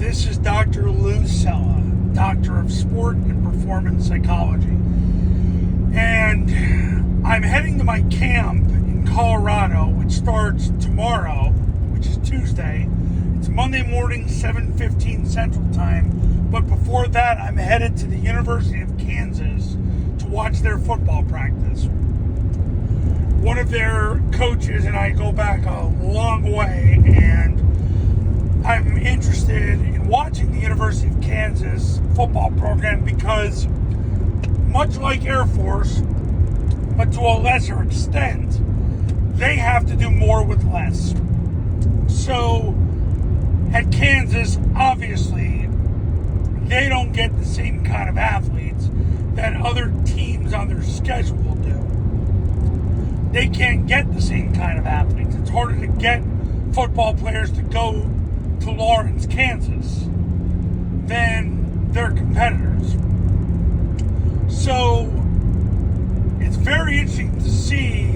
This is Dr. Lou Cella, Doctor of Sport and Performance Psychology. And I'm heading to my camp in Colorado, which starts tomorrow, which is Tuesday. It's Monday morning, 7:15 Central Time. But before that, I'm headed to the University of Kansas to watch their football practice. One of their coaches and I go back a long way, and I'm interested in watching the University of Kansas football program because, much like Air Force, but to a lesser extent, they have to do more with less. So, at Kansas, obviously, they don't get the same kind of athletes that other teams on their schedule do. They can't get the same kind of athletes. It's harder to get football players to go to Lawrence, Kansas than their competitors. So it's very interesting to see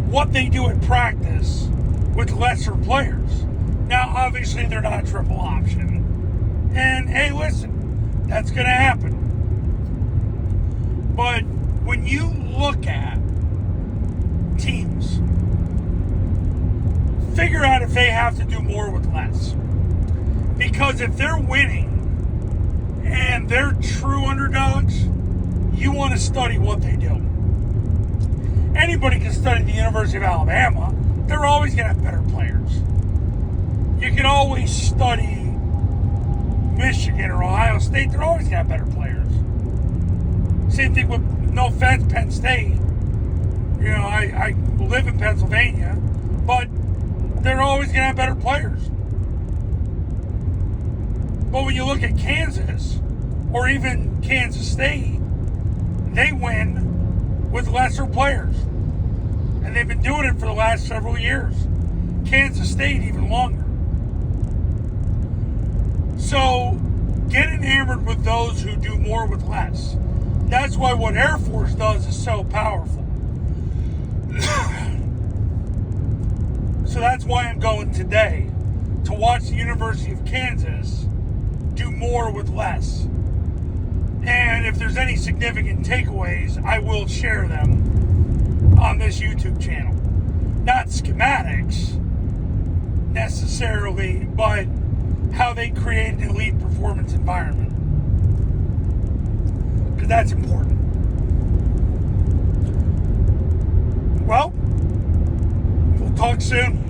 what they do at practice with lesser players. Now, obviously, they're not a triple option. And hey, listen, that's going to happen. But when you look at teams, figure out if they have to do more with less. Because if they're winning and they're true underdogs, you want to study what they do. Anybody can study the University of Alabama. They're always going to have better players. You can always study Michigan or Ohio State. They're always going to have better players. Same thing with, no offense, Penn State. You know, I live in Pennsylvania, but they're always going to have better players. But when you look at Kansas, or even Kansas State, they win with lesser players. And they've been doing it for the last several years. Kansas State even longer. So, get enamored with those who do more with less. That's why what Air Force does is so powerful. So that's why I'm going today, to watch the University of Kansas do more with less. And if there's any significant takeaways, I will share them on this YouTube channel. Not schematics necessarily, but how they create an elite performance environment. Because that's important. Well, we'll talk soon.